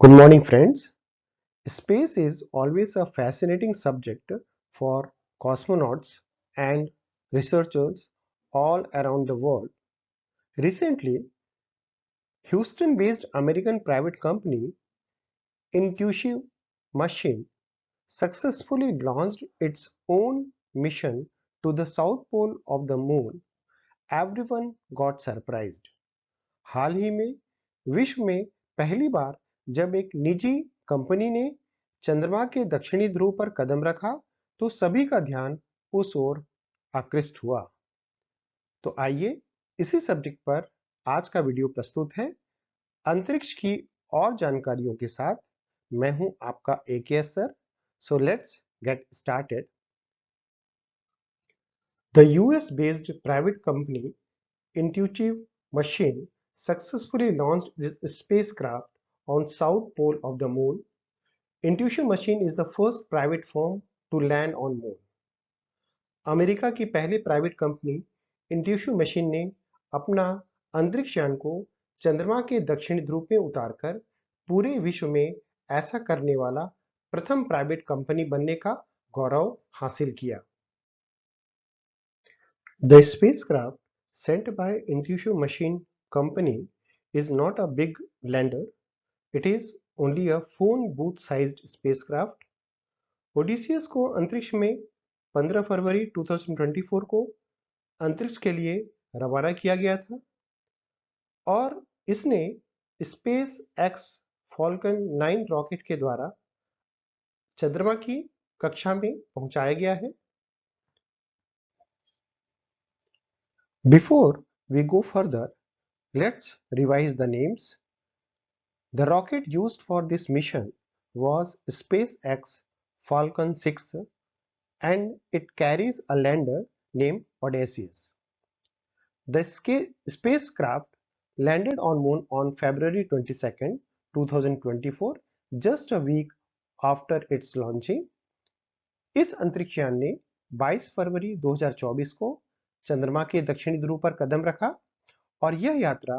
Good morning, friends. Space is always a fascinating subject for cosmonauts and researchers all around the world. Recently, Houston based American private company Intuitive Machine successfully launched its own mission to the South Pole of the Moon. Everyone got surprised. हाल ही में विश्व में पहली बार जब एक निजी company ने चंद्रमा के दक्षिणी ध्रुव पर कदम रखा तो सभी का ध्यान उस ओर आकृष्ट हुआ। तो आइए इसी सब्जेक्ट पर आज का वीडियो प्रस्तुत है। अंतरिक्ष की और जानकारियों के साथ मैं हूं आपका AKS sir. So let's get started. The US based private company Intuitive Machine successfully launched its spacecraft on south pole of the moon. Intuitive Machine is the first private firm to land on moon. America की पहली private company Intuitive Machine ने अपना अंतरिक्ष यान को चंद्रमा के दक्षिणी ध्रुव में उतारकर पूरे विश्व में ऐसा करने वाला प्रथम प्राइवेट कंपनी बनने का गौरव हासिल किया। The spacecraft sent by Intuitive Machine Company is not a big lander. It is only a phone booth-sized spacecraft. Odysseus को अंतरिक्ष में 15 फरवरी 2024 को अंतरिक्ष के लिए रवाना किया गया था और इसने स्पेस एक्स फॉल्कन 9 रॉकेट के द्वारा चंद्रमा की कक्षा में पहुंचाया गया है। Before we go further, let's revise the names. The rocket used for this mission was SpaceX Falcon 6 and it carries a lander named Odysseus. The spacecraft landed on Moon on February 22, 2024, just a week after its launching. इस अंतरिक्ष यान ने 22 फरवरी 2024 को चंद्रमा के दक्षिणी ध्रुव पर कदम रखा और यह यात्रा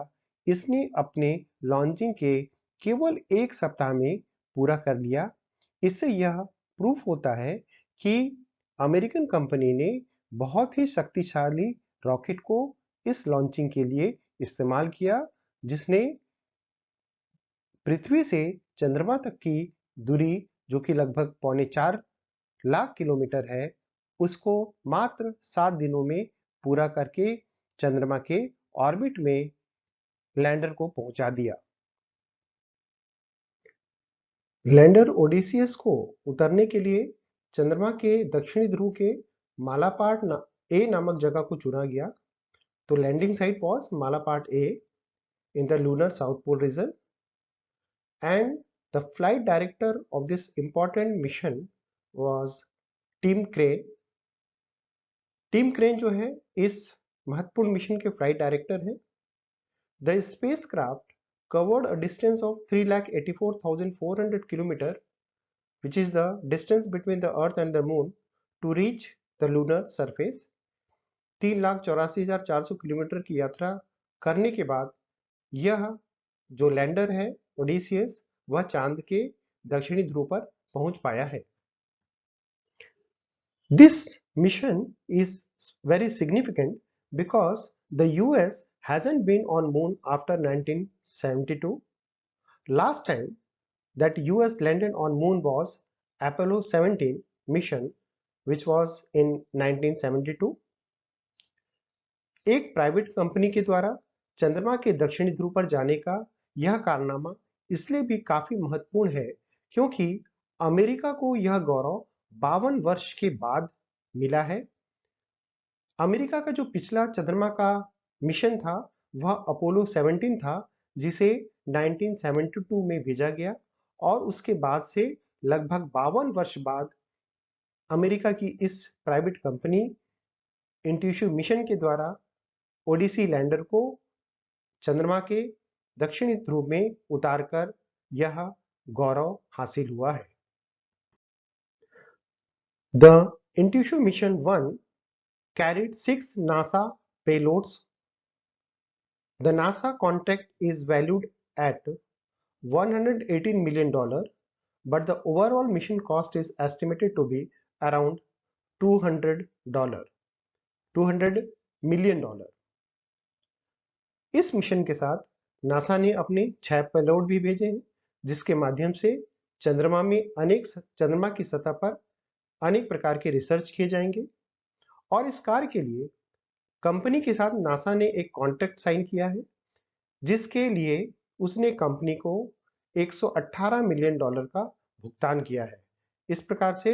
इसने अपने लॉन्चिंग के केवल एक सप्ताह में पूरा कर लिया। इससे यह प्रूफ होता है कि अमेरिकन कंपनी ने बहुत ही शक्तिशाली रॉकेट को इस लॉन्चिंग के लिए इस्तेमाल किया, जिसने पृथ्वी से चंद्रमा तक की दूरी जो कि लगभग 4.25 लाख किलोमीटर है, उसको मात्र 7 दिनों में पूरा करके चंद्रमा के ऑर्बिट में लैंडर को पहुंचा दिया। लैंडर ओडिसियस को उतरने के लिए चंद्रमा के दक्षिणी ध्रुव के मालापार्ट ए नामक जगह को चुना गया। तो landing site was Malapert A in the lunar south pole region and the flight director of this important mission was Tim Crane. Tim Crane जो है इस महत्वपूर्ण मिशन के फ्लाइट डायरेक्टर हैं। The spacecraft covered a distance of 3,84,400 km, which is the distance between the Earth and the Moon, to reach the lunar surface. 3,84,400 kilometre की यात्रा करने के बाद यह जो लैंडर है ओडिसियस वह चांद के दक्षिणी ध्रुव पर पहुंच पाया है। This mission is very significant because the US hasn't been on moon after 1972. Last time that US landed on moon was Apollo 17 mission, which was in 1972. एक प्राइवेट कंपनी के द्वारा चंद्रमा के दक्षिणी ध्रुव पर जाने का यह कारनामा इसलिए भी काफी महत्वपूर्ण है क्योंकि अमेरिका को यह गौरव 52 वर्ष के बाद मिला है। अमेरिका का जो पिछला चंद्रमा का मिशन था वह अपोलो 17 था, जिसे 1972 में भेजा गया और उसके बाद से लगभग 52 वर्ष बाद अमेरिका की इस प्राइवेट कंपनी इंट्यूटिव मिशन के द्वारा ओडिसी लैंडर को चंद्रमा के दक्षिणी ध्रुव में उतारकर यह गौरव हासिल हुआ है। The intuitive mission 1 carried 6 NASA payloads. The NASA contract is valued at $118 million, but the overall mission cost is estimated to be around $200 million. इस मिशन के साथ नासा ने अपने 6 पेलोड भी भेजे हैं, जिसके माध्यम से चंद्रमा की सतह पर अनेक प्रकार के रिसर्च किए जाएंगे। और इस कार्य के लिए कंपनी के साथ नासा ने एक कॉन्ट्रैक्ट साइन किया है, जिसके लिए उसने कंपनी को $118 मिलियन का भुगतान किया है। इस प्रकार से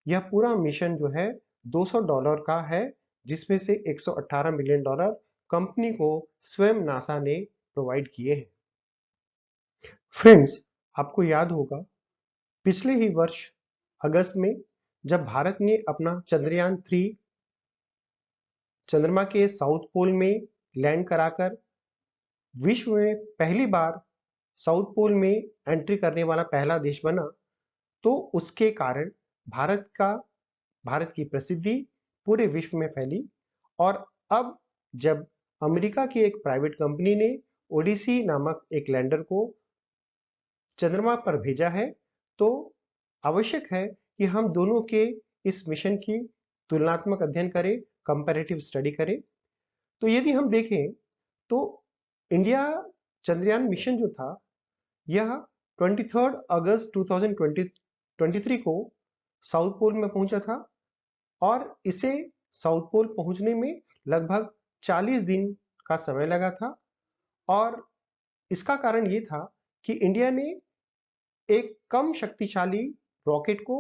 यह पूरा मिशन जो है $200 का है, जिसमें से $118 मिलियन कंपनी को स्वयं नासा ने प्रोवाइड किए हैं। फ्रेंड्स, आपको याद होगा पिछले ही वर्ष अगस्त में जब भारत ने अपना चंद्रयान 3 चंद्रमा के साउथ पोल में लैंड कराकर विश्व में पहली बार साउथ पोल में एंट्री करने वाला पहला देश बना, तो उसके कारण भारत की प्रसिद्धि पूरे विश्व में फैली। और अब जब अमेरिका की एक प्राइवेट कंपनी ने ओडिसी नामक एक लैंडर को चंद्रमा पर भेजा है, तो आवश्यक है कि हम दोनों के इस मिशन की तुलनात्मक अध्ययन करें, कंपैरेटिव स्टडी करें। तो यदि हम देखें तो इंडिया चंद्रयान मिशन जो था, यह 23 अगस्त 2023 को साउथ पोल में पहुंचा था और इसे साउथ पोल पहुंचने में लगभग 40 दिन का समय लगा था। और इसका कारण ये था कि इंडिया ने एक कम शक्तिशाली रॉकेट को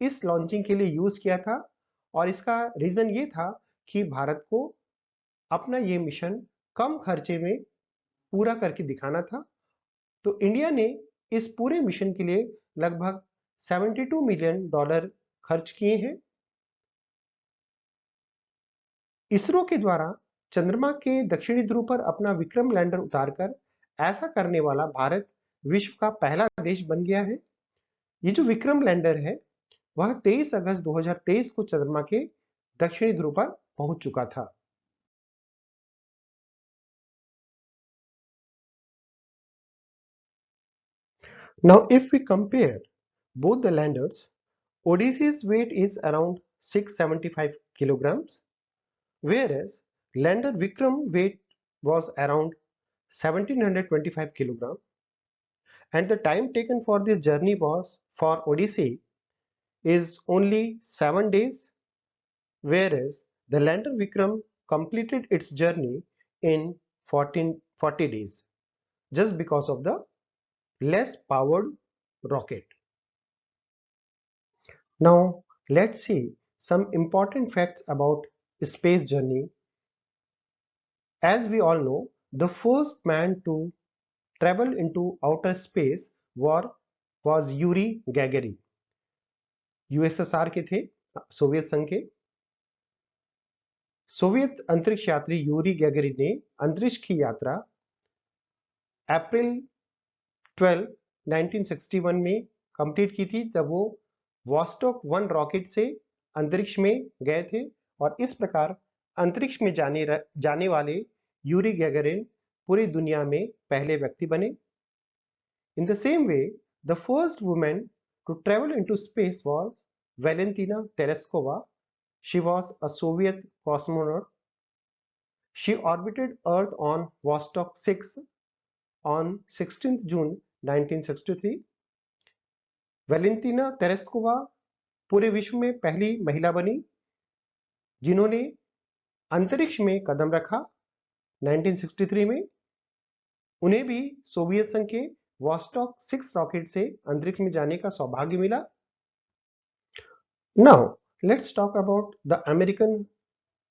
इस लॉन्चिंग के लिए यूज किया था, और इसका रीजन ये था कि भारत को अपना ये मिशन कम खर्चे में पूरा करके दिखाना था। तो इंडिया ने इस पूरे मिशन के लिए लगभग $72 मिलियन खर्च किए हैं। इसरो के द्वारा चंद्रमा के दक्षिणी ध्रुव पर अपना विक्रम लैंडर उतारकर ऐसा करने वाला भारत विश्व का पहला देश बन गया है। ये जो विक्रम लैंडर है, वह 23 अगस्त 2023 को चंद्रमा के दक्षिणी ध्रुव पर पहुंच चुका था। Now, if we compare both the landers, Odysseus' weight is around 675 kilograms, whereas lander Vikram weight was around 1725 kilograms, and the time taken for this journey was for Odyssey is only 7 days, whereas the lander Vikram completed its journey in 40 days, just because of the less powered rocket. Now let's see some important facts about space journey. As we all know, the first man to travel into outer space was Yuri Gagarin. USSR के थे, Soviet संघ के। Soviet अंतरिक्ष यात्री Yuri Gagarin ने अंतरिक्ष की यात्रा अप्रैल 12, 1961 में कंप्लीट की थी। तब वो वॉस्टॉक 1 रॉकेट से अंतरिक्ष में गए थे, और इस प्रकार अंतरिक्ष में जाने वाले यूरी गैगरिन पूरी दुनिया में पहले व्यक्ति बने। In the same way, the first women to travel into space was Valentina Tereshkova. She was a Soviet cosmonaut. She orbited Earth on Vostok 6 on 16th June 1963. Valentina Tereshkova पूरे विश्व में पहली महिला बनी जिन्होंने अंतरिक्ष में कदम रखा 1963 में। उन्हें भी सोवियत संघ के वॉस्टॉक 6 रॉकेट से अंतरिक्ष में जाने का सौभाग्य मिला। Now let's talk about the American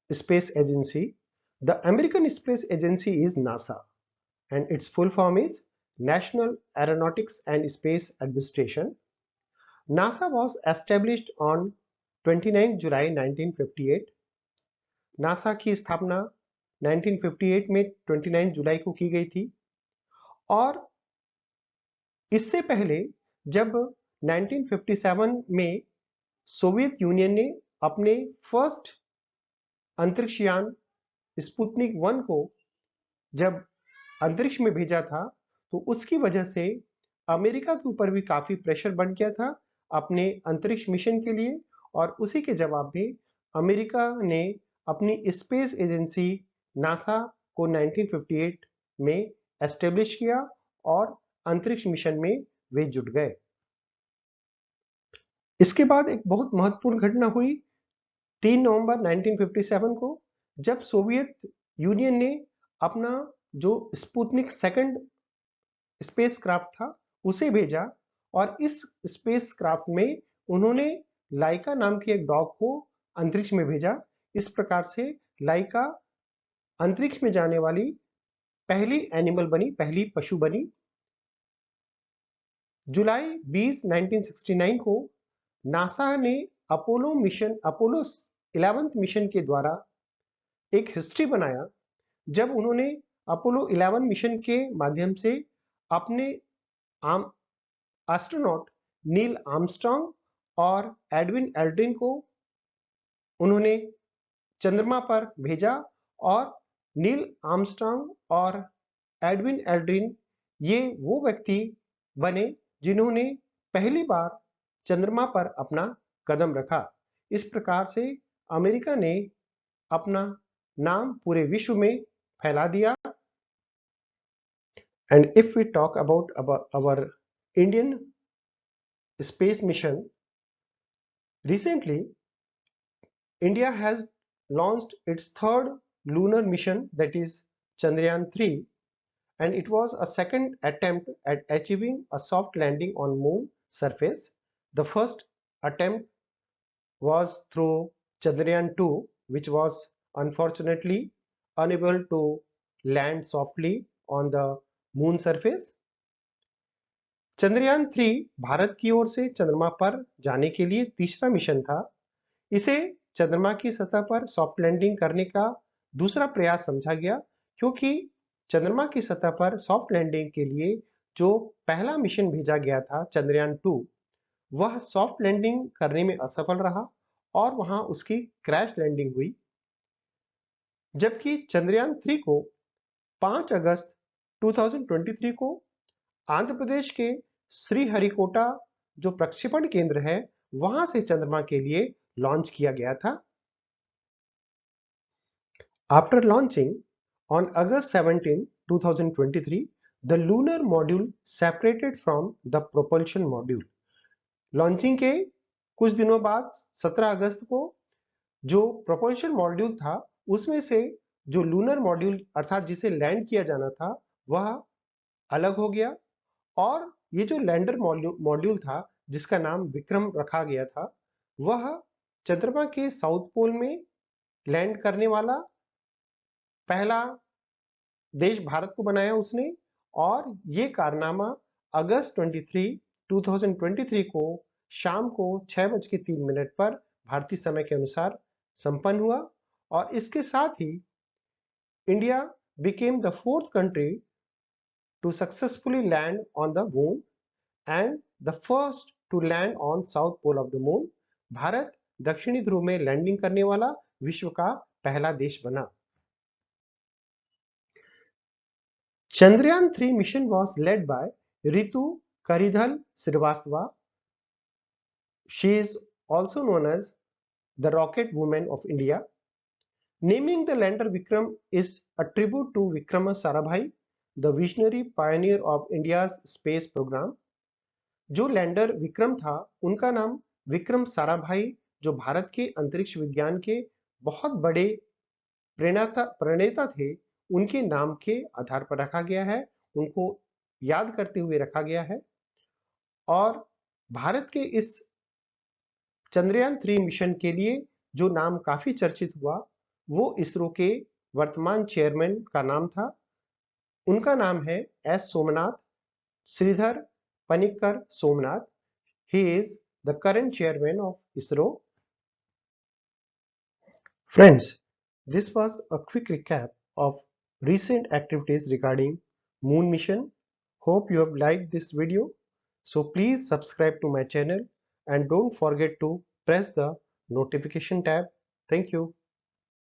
Space Agency. The American Space Agency is NASA, and its full form is National Aeronautics and Space Administration. NASA was established on 29 July 1958. NASA की स्थापना 1958 में 29 जुलाई को की गई थी, और इससे पहले जब 1957 में सोवियत यूनियन ने अपने फर्स्ट अंतरिक्ष यान स्पुतनिक 1 को जब अंतरिक्ष में भेजा था, तो उसकी वजह से अमेरिका के ऊपर भी काफी प्रेशर बन गया था अपने अंतरिक्ष मिशन के लिए, और उसी के जवाब में अमेरिका ने अपनी स्पेस एजेंसी नासा को 1958 में एस्टेब्लिश किया और अंतरिक्ष मिशन में वे जुट गए। इसके बाद एक बहुत महत्वपूर्ण घटना हुई 3 नवंबर 1957 को, जब सोवियत यूनियन ने अपना जो स्पुतनिक सेकंड स्पेसक्राफ्ट था उसे भेजा, और इस स्पेसक्राफ्ट में उन्होंने लाइका नाम की एक डॉग को अंतरिक्ष में भेजा। इस प्रकार से लाइका अंतरिक्ष में जाने वाली पहली एनिमल बनी, पहली पशु बनी। जुलाई 20, 1969 को नासा ने अपोलो 11th मिशन के द्वारा एक हिस्ट्री बनाया, जब उन्होंने अपोलो 11 मिशन के माध्यम से अपने एस्ट्रोनॉट नील आर्मस्ट्रांग और एडविन एल्ड्रिन को उन्होंने चंद्रमा पर भेजा, और नील आर्मस्ट्रांग और एडविन एल्ड्रिन ये वो व्यक्ति बने जिन्होंने पहली बार चंद्रमा पर अपना कदम रखा। इस प्रकार से अमेरिका ने अपना नाम पूरे विश्व में फैला दिया। And if we talk about our Indian space mission, recently India has launched its third lunar mission, that is Chandrayaan-3, and it was a second attempt at achieving a soft landing on moon surface. The first attempt was through Chandrayaan-2, which was unfortunately unable to land softly on the moon surface. Chandrayaan 3 Bharat की ओर से चंद्रमा पर जाने के लिए तीसरा mission था। इसे चंद्रमा की सतह पर सॉफ्ट लैंडिंग करने का दूसरा प्रयास समझा गया, क्योंकि चंद्रमा की सतह पर सॉफ्ट लैंडिंग के लिए जो पहला मिशन भेजा गया था चंद्रयान 2, वह सॉफ्ट लैंडिंग करने में असफल रहा और वहां उसकी क्रैश लैंडिंग हुई। जबकि चंद्रयान 3 को 5 अगस्त 2023 को आंध्र प्रदेश के श्रीहरिकोटा जो प्रक्षेपण केंद्र है वहां से चंद्रमा के लिए लॉन्च किया गया था। After launching on August 17, 2023, the lunar module separated from the propulsion module. Launching के कुछ दिनों बाद 17 अगस्त को जो प्रोपल्शन मॉड्यूल था उसमें से जो लूनर मॉड्यूल अर्थात जिसे लैंड किया जाना था वह अलग हो गया, और ये जो लैंडर मॉड्यूल था जिसका नाम विक्रम रखा गया था, वह चंद्रमा के साउथ पोल में लैंड करने वाला पहला देश भारत को बनाया उसने। और ये कारनामा अगस्त 23, 2023 को शाम को 6:03 पर भारतीय समय के अनुसार संपन्न हुआ, और इसके साथ ही India became the fourth country to successfully land on the moon and the first to land on south pole of the moon. Bharat दक्षिणी ध्रुव में लैंडिंग करने वाला विश्व का पहला देश बना। Chandrayaan 3 mission was led by Ritu Karidhal Srivastava. She is also known as the Rocket Woman of India. Naming the lander Vikram is a tribute to Vikrama Sarabhai, the visionary pioneer of India's space program. जो lander Vikram था उनका नाम विक्रम साराभाई, जो भारत के अंतरिक्ष विज्ञान के बहुत बड़े प्रणेता थे, उनके नाम के आधार पर रखा गया है, उनको याद करते हुए रखा गया है। और भारत के इस चंद्रयान 3 मिशन के लिए जो नाम काफी चर्चित हुआ वो इसरो के वर्तमान चेयरमैन का नाम था। उनका नाम है S Somanath, Sreedhara Panicker Somanath. He is the current chairman of ISRO. Friends, this was a quick recap of recent activities regarding Moon mission. Hope you have liked this video. So please subscribe to my channel and don't forget to press the notification tab. Thank you.